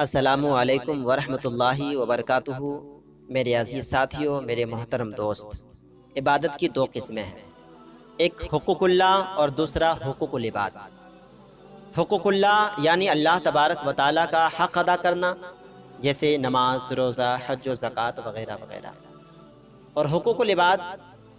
السلام علیکم ورحمۃ اللہ وبرکاتہ۔ میرے عزیز ساتھیوں، میرے محترم دوست، عبادت کی دو قسمیں ہیں، ایک حقوق اللہ اور دوسرا حقوق العباد۔ حقوق اللہ یعنی اللہ تبارک و تعالیٰ کا حق ادا کرنا، جیسے نماز، روزہ، حج و زکوٰۃ وغیرہ وغیرہ، اور حقوق العباد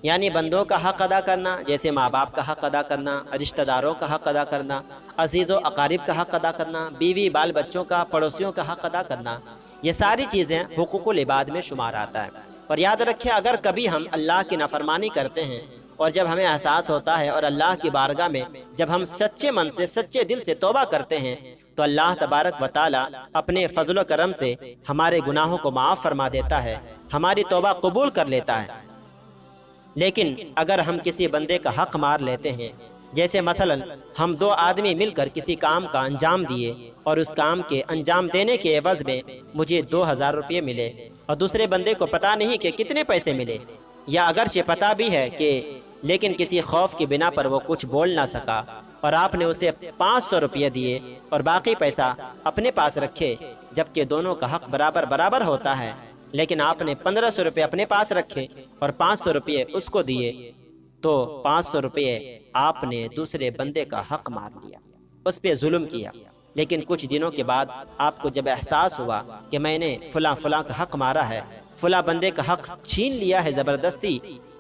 یعنی بندوں کا حق ادا کرنا، جیسے ماں باپ کا حق ادا کرنا، رشتہ داروں کا حق ادا کرنا، عزیز و اقارب کا حق ادا کرنا، بیوی بال بچوں کا، پڑوسیوں کا حق ادا کرنا۔ یہ ساری چیزیں حقوق العباد میں شمار آتا ہے۔ اور یاد رکھیں، اگر کبھی ہم اللہ کی نافرمانی کرتے ہیں اور جب ہمیں احساس ہوتا ہے اور اللہ کی بارگاہ میں جب ہم سچے من سے، سچے دل سے توبہ کرتے ہیں، تو اللہ تبارک و تعالی اپنے فضل و کرم سے ہمارے گناہوں کو معاف فرما دیتا ہے، ہماری توبہ قبول کر لیتا ہے۔ لیکن اگر ہم کسی بندے کا حق مار لیتے ہیں، جیسے مثلا ہم دو آدمی مل کر کسی کام کا انجام دیے اور اس کام کے انجام دینے کے عوض میں مجھے 2000 روپے ملے اور دوسرے بندے کو پتہ نہیں کہ کتنے پیسے ملے، یا اگرچہ پتہ بھی ہے کہ لیکن کسی خوف کی بنا پر وہ کچھ بول نہ سکا اور آپ نے اسے 500 روپے دیے اور باقی پیسہ اپنے پاس رکھے، جبکہ دونوں کا حق برابر برابر ہوتا ہے، لیکن آپ نے 1500 روپے اپنے پاس رکھے اور 500 روپے اس کو دیے، تو 500 روپے آپ نے دوسرے بندے کا حق مار لیا، اس پہ ظلم کیا۔ لیکن کچھ دنوں کے بعد آپ کو جب احساس ہوا کہ میں نے فلاں کا حق مارا ہے، فلاں بندے کا حق چھین لیا ہے زبردستی،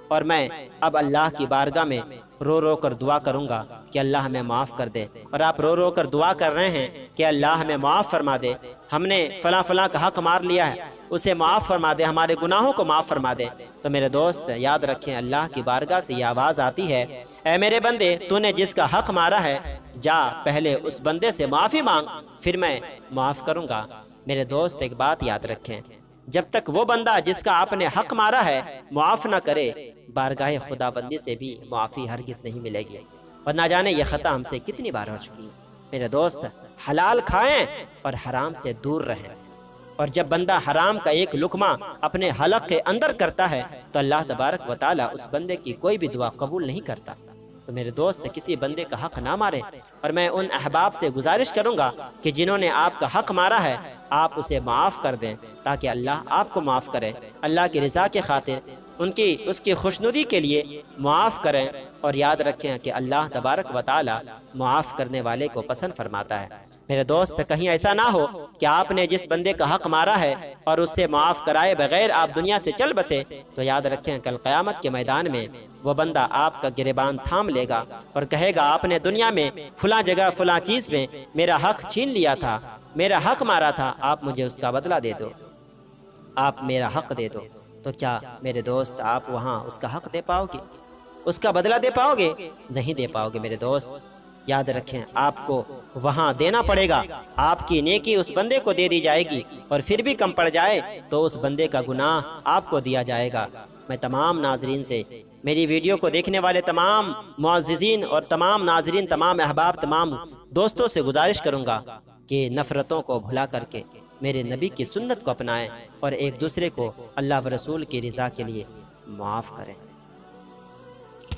اور میں اب اللہ کی بارگاہ میں رو رو کر دعا کروں گا کہ اللہ ہمیں معاف کر دے، اور آپ رو رو کر دعا کر رہے ہیں کہ اللہ ہمیں معاف فرما دے، ہم نے فلاں کا حق مار لیا ہے، اسے معاف فرما دے، ہمارے گناہوں کو معاف فرما دے۔ تو میرے دوست یاد رکھیں، اللہ کی بارگاہ سے یہ آواز آتی ہے، اے میرے بندے، تو نے جس کا حق مارا ہے، جا پہلے اس بندے سے معافی مانگ، پھر میں معاف کروں گا۔ میرے دوست ایک بات یاد رکھیں، جب تک وہ بندہ جس کا آپ نے حق مارا ہے معاف نہ کرے، بارگاہ خدا بندی سے بھی معافی ہرگز نہیں ملے گی، اور نہ جانے یہ خطا ہم سے کتنی بار ہو چکی ہے۔ میرے دوست، حلال کھائیں اور حرام سے دور رہیں، اور جب بندہ حرام کا ایک لقمہ اپنے حلق کے اندر کرتا ہے تو اللہ تبارک و تعالی اس بندے کی کوئی بھی دعا قبول نہیں کرتا۔ تو میرے دوست، کسی بندے کا حق نہ ماریں، اور میں ان احباب سے گزارش کروں گا کہ جنہوں نے آپ کا حق مارا ہے، آپ اسے معاف کر دیں تاکہ اللہ آپ کو معاف کرے، اللہ کی رضا کے خاطر اس کی خوشنودی کے لیے معاف کریں۔ اور یاد رکھیں کہ اللہ تبارک و تعالی معاف کرنے والے کو پسند فرماتا ہے۔ میرے دوست، کہیں ایسا نہ ہو کہ آپ نے جس بندے کا حق مارا ہے اور اس سے معاف کرائے بغیر آپ دنیا سے چل بسے، تو یاد رکھیں کل قیامت کے میدان میں وہ بندہ آپ کا گریبان تھام لے گا اور کہے گا، آپ نے دنیا میں فلاں جگہ فلاں چیز میں میرا حق چھین لیا تھا، میرا حق مارا تھا، آپ مجھے اس کا بدلہ دے دو، آپ میرا حق دے دو۔ تو کیا میرے دوست آپ وہاں اس کا حق دے پاؤ گے، اس کا بدلہ دے پاؤ گے؟ نہیں دے پاؤ گے۔ میرے دوست یاد رکھیں، آپ کو وہاں دینا پڑے گا، آپ کی نیکی اس بندے کو دے دی جائے گی، اور پھر بھی کم پڑ جائے تو اس بندے کا گناہ آپ کو دیا جائے گا۔ میں تمام ناظرین سے، میری ویڈیو کو دیکھنے والے تمام معززین اور تمام ناظرین، تمام احباب، تمام دوستوں سے گزارش کروں گا کہ نفرتوں کو بھلا کر کے میرے نبی کی سنت کو اپنائیں اور ایک دوسرے کو اللہ و رسول کی رضا کے لیے معاف کریں۔